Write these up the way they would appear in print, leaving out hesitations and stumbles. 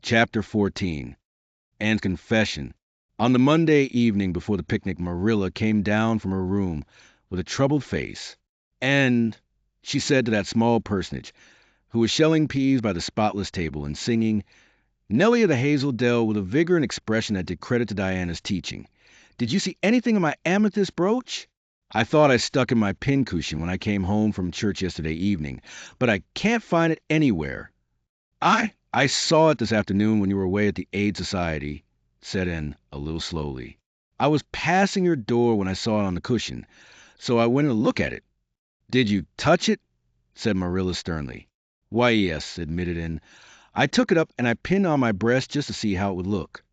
Chapter 14. And Confession. On the Monday evening before the picnic, Marilla came down from her room with a troubled face, and she said to that small personage, who was shelling peas by the spotless table and singing Nellie of the Hazel Dell with a vigor and expression that did credit to Diana's teaching, "Did you see anything in my amethyst brooch? I thought I stuck in my pincushion when I came home from church yesterday evening, but I can't find it anywhere." I saw it this afternoon when you were away at the Aid Society, said Anne a little slowly. "I was passing your door when I saw it on the cushion, so I went to look at it." "Did you touch it?" said Marilla sternly. "Why, yes," admitted Anne. "I took it up and I pinned it on my breast just to see how it would look."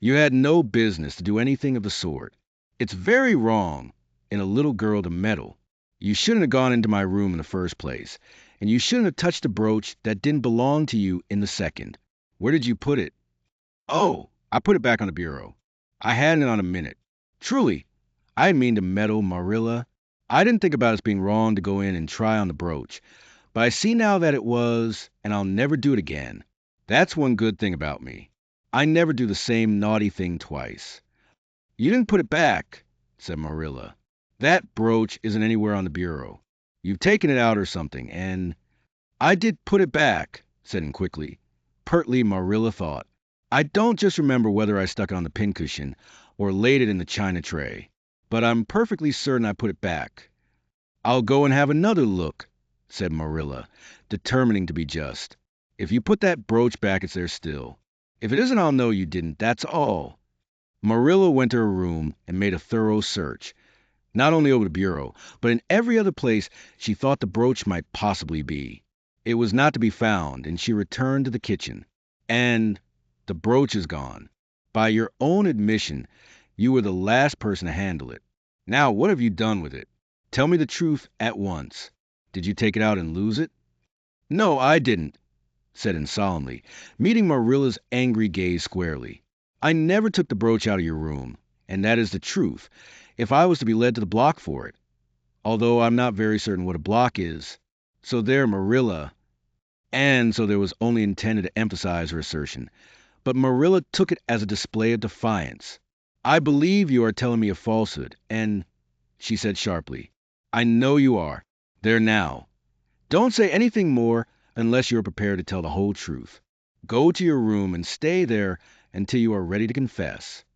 "You had no business to do anything of the sort. It's very wrong in a little girl to meddle. You shouldn't have gone into my room in the first place, and you shouldn't have touched a brooch that didn't belong to you in the second. Where did you put it?" "Oh, I put it back on the bureau. I hadn't it on a minute. Truly, I didn't mean to meddle, Marilla. I didn't think about its being wrong to go in and try on the brooch, but I see now that it was, and I'll never do it again. That's one good thing about me. I never do the same naughty thing twice." "You didn't put it back," said Marilla. "That brooch isn't anywhere on the bureau. You've taken it out or something, and—" "I did put it back," said Anne quickly. Pertly, Marilla thought. "I don't just remember whether I stuck it on the pincushion or laid it in the china tray, but I'm perfectly certain I put it back." "I'll go and have another look," said Marilla, determining to be just. "If you put that brooch back, it's there still. If it isn't, I'll know you didn't, that's all." Marilla went to her room and made a thorough search, not only over the bureau, but in every other place she thought the brooch might possibly be. It was not to be found, and she returned to the kitchen. "And the brooch is gone. By your own admission, you were the last person to handle it. Now, what have you done with it? Tell me the truth at once. Did you take it out and lose it?" "No, I didn't," said Anne solemnly, meeting Marilla's angry gaze squarely. "I never took the brooch out of your room, and that is the truth, if I was to be led to the block for it, although I'm not very certain what a block is. So there, Marilla." And so there was only intended to emphasize her assertion, but Marilla took it as a display of defiance. "I believe you are telling me a falsehood, and," she said sharply, "I know you are. There now. Don't say anything more unless you are prepared to tell the whole truth. Go to your room and stay there until you are ready to confess."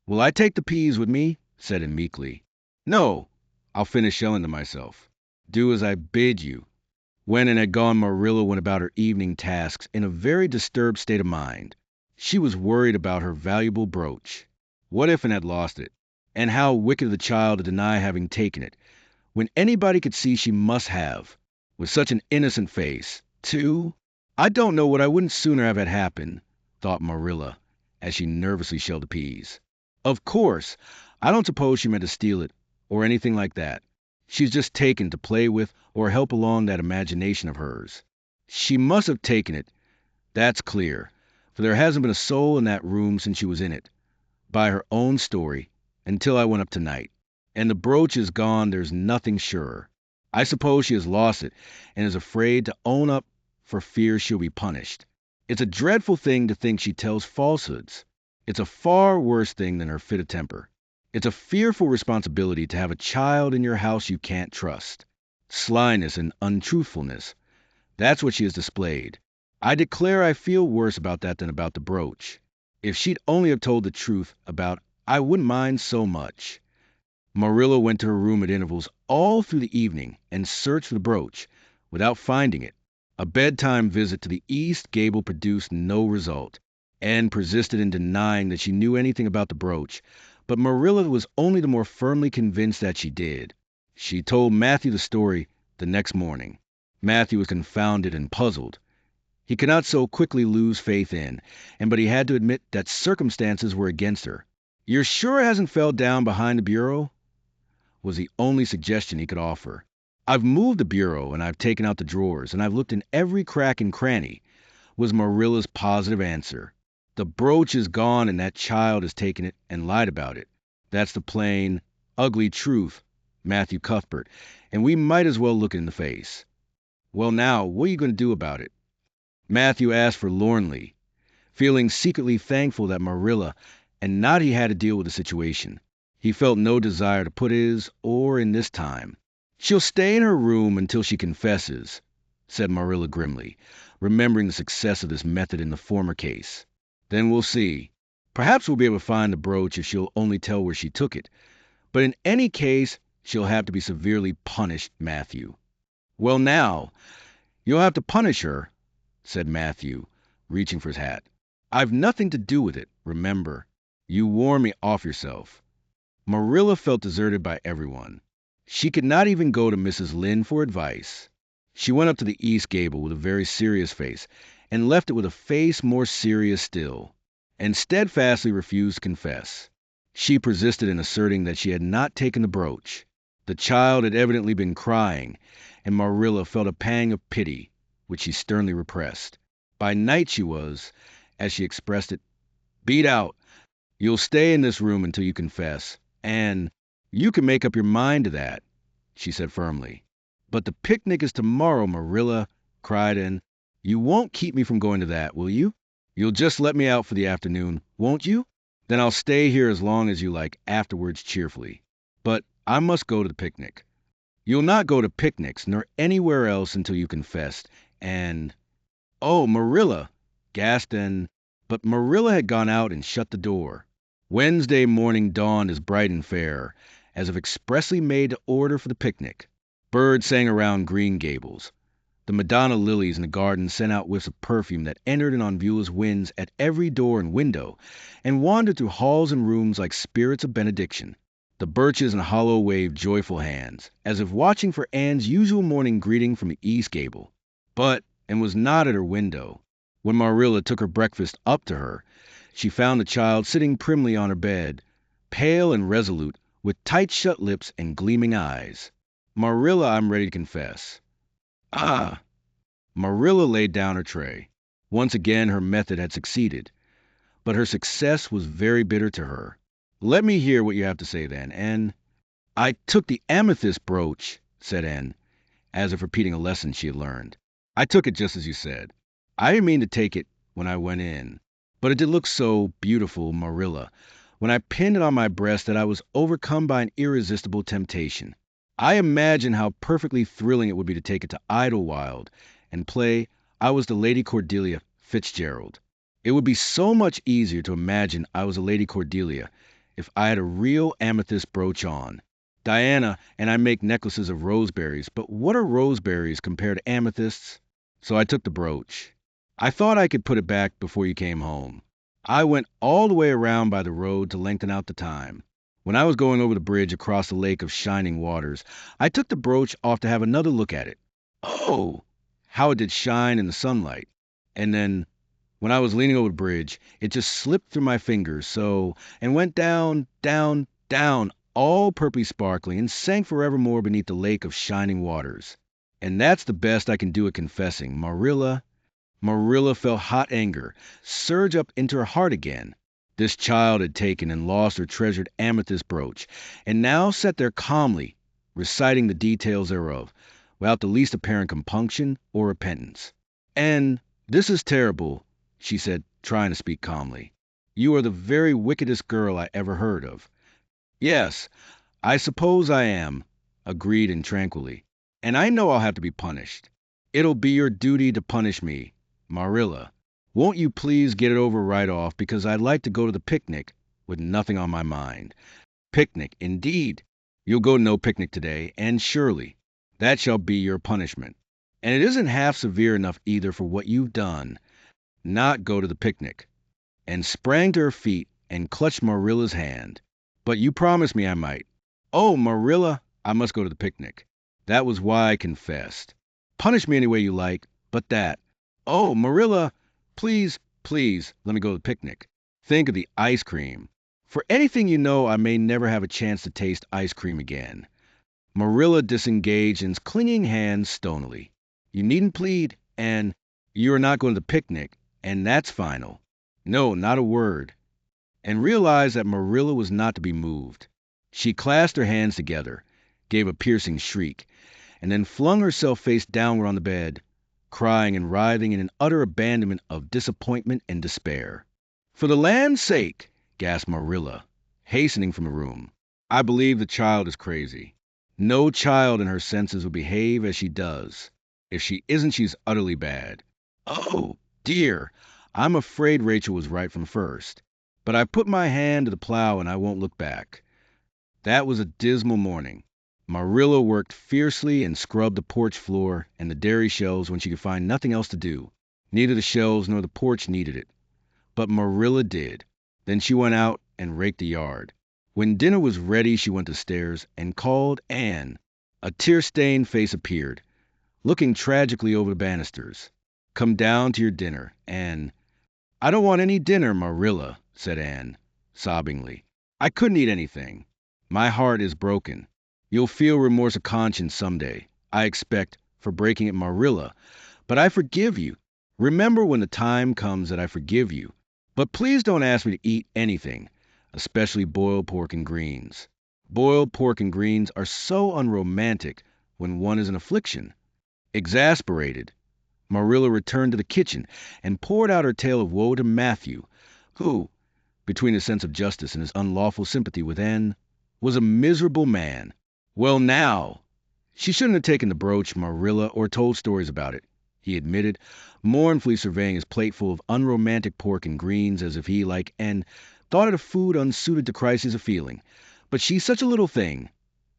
"Will I take the peas with me?" said Anne meekly. "No, I'll finish shelling them myself." "Do as I bid you." When Anne had gone, Marilla went about her evening tasks in a very disturbed state of mind. She was worried about her valuable brooch. What if Anne had lost it? And how wicked of the child to deny having taken it, when anybody could see she must have, with such an innocent face, too? "I don't know what I wouldn't sooner have had happen," thought Marilla, as she nervously shelled the peas. "Of course, I don't suppose she meant to steal it, or anything like that. She's just taken to play with or help along that imagination of hers. She must have taken it, that's clear, for there hasn't been a soul in that room since she was in it, by her own story, until I went up tonight. And the brooch is gone, there's nothing surer. I suppose she has lost it and is afraid to own up for fear she'll be punished. It's a dreadful thing to think she tells falsehoods. It's a far worse thing than her fit of temper. It's a fearful responsibility to have a child in your house you can't trust. Slyness and untruthfulness, that's what she has displayed. I declare I feel worse about that than about the brooch. If she'd only have told the truth about, I wouldn't mind so much." Marilla went to her room at intervals all through the evening and searched for the brooch, without finding it. A bedtime visit to the east gable produced no result. Anne persisted in denying that she knew anything about the brooch, but Marilla was only the more firmly convinced that she did. She told Matthew the story the next morning. Matthew was confounded and puzzled. He could not so quickly lose faith in, but he had to admit that circumstances were against her. "You're sure it hasn't fell down behind the bureau?" was the only suggestion he could offer. "I've moved the bureau, and I've taken out the drawers, and I've looked in every crack and cranny," was Marilla's positive answer. "The brooch is gone, and that child has taken it and lied about it. That's the plain, ugly truth, Matthew Cuthbert, and we might as well look it in the face." "Well now, what are you going to do about it?" Matthew asked forlornly. feeling secretly thankful that Marilla and not he had to deal with the situation. He felt no desire to put his oar in this time. "She'll stay in her room until she confesses," said Marilla grimly, remembering the success of this method in the former case. "Then we'll see. Perhaps we'll be able to find the brooch if she'll only tell where she took it. But in any case, she'll have to be severely punished, Matthew." "Well, now, you'll have to punish her," said Matthew, reaching for his hat. "I've nothing to do with it, remember. You warned me off yourself." Marilla felt deserted by everyone. She could not even go to Mrs. Lynde for advice. She went up to the east gable with a very serious face and left it with a face more serious still, and steadfastly refused to confess. She persisted in asserting that she had not taken the brooch. The child had evidently been crying, and Marilla felt a pang of pity, which she sternly repressed. By night she was, as she expressed it, beat out. "You'll stay in this room until you confess, and you can make up your mind to that," she said firmly. "But the picnic is tomorrow," Marilla cried, "and you won't keep me from going to that, will you? You'll just let me out for the afternoon, won't you? Then I'll stay here as long as you like afterwards cheerfully. But I must go to the picnic." "You'll not go to picnics nor anywhere else until you confessed, and—" "Oh, Marilla!" gasped but Marilla had gone out and shut the door. Wednesday morning dawned as bright and fair, as if expressly made to order for the picnic. Birds sang around Green Gables. The Madonna lilies in the garden sent out whiffs of perfume that entered in on Beulah's winds at every door and window, and wandered through halls and rooms like spirits of benediction. The birches and hollow waved joyful hands, as if watching for Anne's usual morning greeting from the east gable. But Anne was not at her window. When Marilla took her breakfast up to her, she found the child sitting primly on her bed, pale and resolute, with tight-shut lips and gleaming eyes. "Marilla, I'm ready to confess." "Ah!" Marilla laid down her tray. Once again her method had succeeded, but her success was very bitter to her. "Let me hear what you have to say, then, and—" "I took the amethyst brooch," said Anne, as if repeating a lesson she had learned. "I took it just as you said. I didn't mean to take it when I went in, but it did look so beautiful, Marilla, when I pinned it on my breast that I was overcome by an irresistible temptation. I imagine how perfectly thrilling it would be to take it to Idlewild and play I was the Lady Cordelia Fitzgerald. It would be so much easier to imagine I was a Lady Cordelia if I had a real amethyst brooch on. Diana and I make necklaces of roseberries, but what are roseberries compared to amethysts? So I took the brooch. I thought I could put it back before you came home. I went all the way around by the road to lengthen out the time. When I was going over the bridge across the lake of shining waters, I took the brooch off to have another look at it. Oh, how it did shine in the sunlight. And then, when I was leaning over the bridge, it just slipped through my fingers so, and went down, down, down, all purply sparkling, and sank forevermore beneath the lake of shining waters. And that's the best I can do at confessing, Marilla." Marilla felt hot anger surge up into her heart again. This child had taken and lost her treasured amethyst brooch, and now sat there calmly, reciting the details thereof, without the least apparent compunction or repentance. "And this is terrible," she said, trying to speak calmly. "You are the very wickedest girl I ever heard of." "Yes, I suppose I am," agreed Anne tranquilly. "And I know I'll have to be punished. It'll be your duty to punish me. Marilla, won't you please get it over right off, because I'd like to go to the picnic with nothing on my mind." "Picnic, indeed. You'll go to no picnic today, and surely that shall be your punishment. And it isn't half severe enough either for what you've done. Not go to the picnic." And sprang to her feet and clutched Marilla's hand. "But you promised me I might." "Oh, Marilla, I must go to the picnic. That was why I confessed. Punish me any way you like, but that. Oh, Marilla, please, please let me go to the picnic. Think of the ice cream. For anything you know, I may never have a chance to taste ice cream again." Marilla disengaged Anne's clinging hands stonily. "You needn't plead, and you are not going to the picnic, and that's final. No, not a word." And realized that Marilla was not to be moved. She clasped her hands together, gave a piercing shriek, and then flung herself face downward on the bed, crying and writhing in an utter abandonment of disappointment and despair. "For the land's sake!" gasped Marilla, hastening from the room. "I believe the child is crazy. No child in her senses would behave as she does. If she isn't, she's utterly bad. Oh, dear, I'm afraid Rachel was right from first. But I put my hand to the plow and I won't look back." That was a dismal morning. Marilla worked fiercely and scrubbed the porch floor and the dairy shelves when she could find nothing else to do. Neither the shelves nor the porch needed it. But Marilla did. Then she went out and raked the yard. When dinner was ready, she went upstairs and called Anne. A tear-stained face appeared, looking tragically over the banisters. "Come down to your dinner, Anne." "I don't want any dinner, Marilla," said Anne, sobbingly. "I couldn't eat anything. My heart is broken. You'll feel remorse of conscience someday, I expect, for breaking it, Marilla. But I forgive you. Remember when the time comes that I forgive you. But please don't ask me to eat anything, especially boiled pork and greens. Boiled pork and greens are so unromantic when one is in affliction." Exasperated, Marilla returned to the kitchen and poured out her tale of woe to Matthew, who, between his sense of justice and his unlawful sympathy with Anne, was a miserable man. "Well, now, she shouldn't have taken the brooch, Marilla, or told stories about it," he admitted, mournfully surveying his plateful of unromantic pork and greens as if he, like Anne, thought it a food unsuited to crises of feeling. "But she's such a little thing.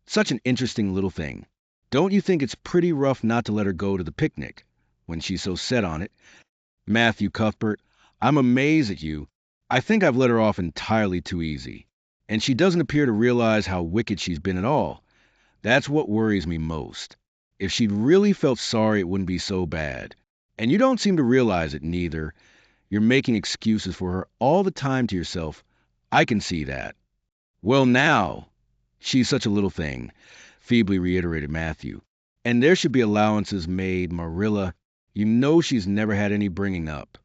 Such an interesting little thing. Don't you think it's pretty rough not to let her go to the picnic, when she's so set on it? Matthew Cuthbert, I'm amazed at you. I think I've let her off entirely too easy. And she doesn't appear to realize how wicked she's been at all. That's what worries me most. If she'd really felt sorry, it wouldn't be so bad. And you don't seem to realize it, neither. You're making excuses for her all the time to yourself. I can see that." "Well, now, she's such a little thing," feebly reiterated Matthew. "And there should be allowances made, Marilla. You know she's never had any bringing up."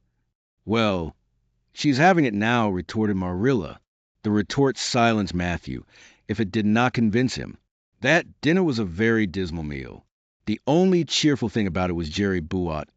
"Well, she's having it now," retorted Marilla. The retort silenced Matthew, if it did not convince him. That dinner was a very dismal meal. The only cheerful thing about it was Jerry Buote,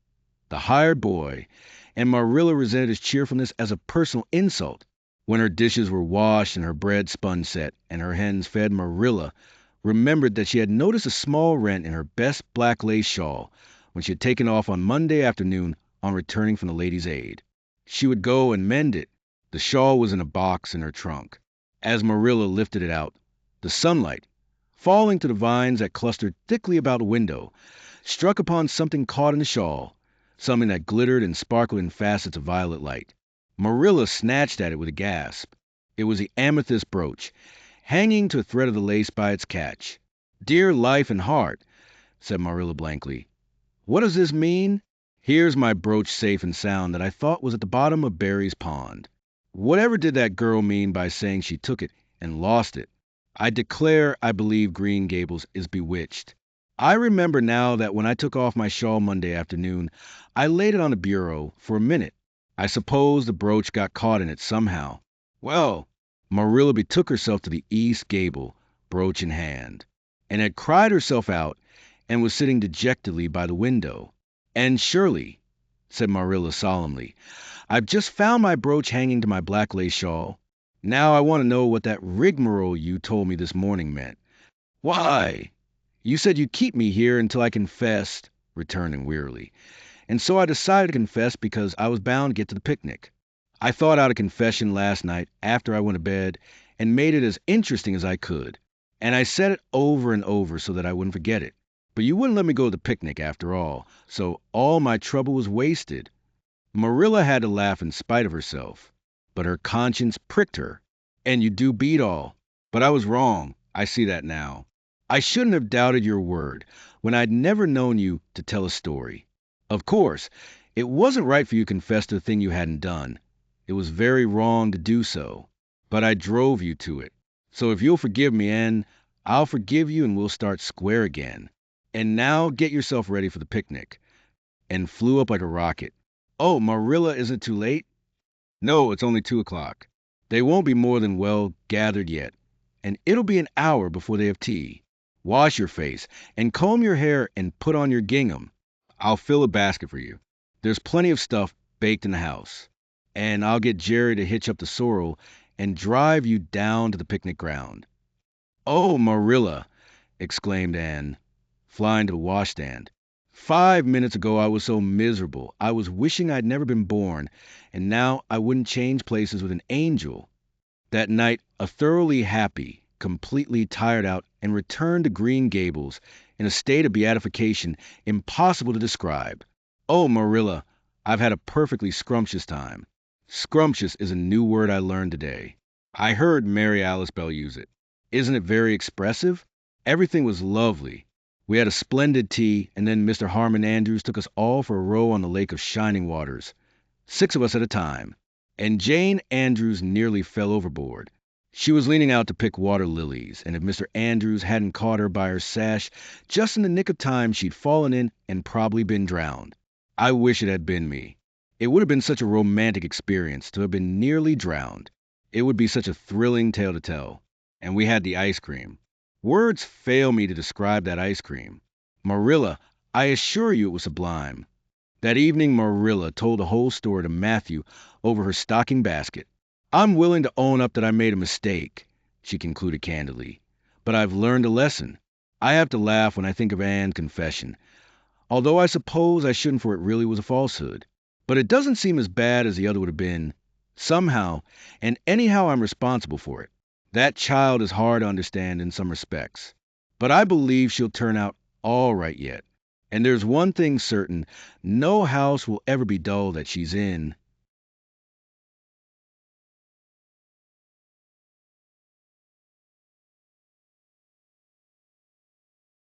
the hired boy, and Marilla resented his cheerfulness as a personal insult. When her dishes were washed and her bread spun set and her hens fed, Marilla remembered that she had noticed a small rent in her best black lace shawl when she had taken off on Monday afternoon on returning from the Ladies' Aid. She would go and mend it. The shawl was in a box in her trunk. As Marilla lifted it out, the sunlight, falling to the vines that clustered thickly about the window, struck upon something caught in the shawl, something that glittered and sparkled in facets of violet light. Marilla snatched at it with a gasp. It was the amethyst brooch, hanging to a thread of the lace by its catch. "Dear life and heart," said Marilla blankly. "What does this mean? Here's my brooch safe and sound that I thought was at the bottom of Barry's pond. Whatever did that girl mean by saying she took it and lost it? I declare I believe Green Gables is bewitched. I remember now that when I took off my shawl Monday afternoon, I laid it on the bureau for a minute. I suppose the brooch got caught in it somehow. Well," Marilla betook herself to the east gable, brooch in hand, and had cried herself out and was sitting dejectedly by the window. "And Shirley," said Marilla solemnly, "I've just found my brooch hanging to my black lace shawl. Now I want to know what that rigmarole you told me this morning meant." "Why, you said you'd keep me here until I confessed," returning wearily. "And so I decided to confess because I was bound to get to the picnic. I thought out a confession last night after I went to bed and made it as interesting as I could. And I said it over and over so that I wouldn't forget it. But you wouldn't let me go to the picnic after all, so all my trouble was wasted." Marilla had to laugh in spite of herself, but her conscience pricked her. "And you do beat all. But I was wrong. I see that now. I shouldn't have doubted your word when I'd never known you to tell a story. Of course, it wasn't right for you to confess to a thing you hadn't done. It was very wrong to do so. But I drove you to it. So if you'll forgive me, Anne, I'll forgive you and we'll start square again. And now get yourself ready for the picnic." And flew up like a rocket. "Oh, Marilla, is it too late?" "No, it's only 2 o'clock. They won't be more than well gathered yet. And it'll be an hour before they have tea. Wash your face and comb your hair and put on your gingham. I'll fill a basket for you. There's plenty of stuff baked in the house. And I'll get Jerry to hitch up the sorrel and drive you down to the picnic ground." "Oh, Marilla," exclaimed Anne, flying to the washstand. "5 minutes ago I was so miserable. I was wishing I'd never been born, and now I wouldn't change places with an angel." That night, a thoroughly happy, completely tired out, and returned to Green Gables in a state of beatification impossible to describe. "Oh, Marilla, I've had a perfectly scrumptious time." Scrumptious is a new word I learned today. I heard Mary Alice Bell use it. Isn't it very expressive? Everything was lovely. We had a splendid tea, and then Mr. Harmon Andrews took us all for a row on the Lake of Shining Waters, 6 of us at a time, and Jane Andrews nearly fell overboard. She was leaning out to pick water lilies, and if Mr. Andrews hadn't caught her by her sash just in the nick of time, she'd fallen in and probably been drowned. I wish it had been me. It would have been such a romantic experience to have been nearly drowned. It would be such a thrilling tale to tell. And we had the ice cream. Words fail me to describe that ice cream. Marilla, I assure you it was sublime. That evening Marilla told the whole story to Matthew over her stocking basket. "I'm willing to own up that I made a mistake," she concluded candidly. "But I've learned a lesson. I have to laugh when I think of Anne's confession, although I suppose I shouldn't, for it really was a falsehood. But it doesn't seem as bad as the other would have been. Somehow, and anyhow I'm responsible for it. That child is hard to understand in some respects. But I believe she'll turn out all right yet. And there's one thing certain, no house will ever be dull that she's in."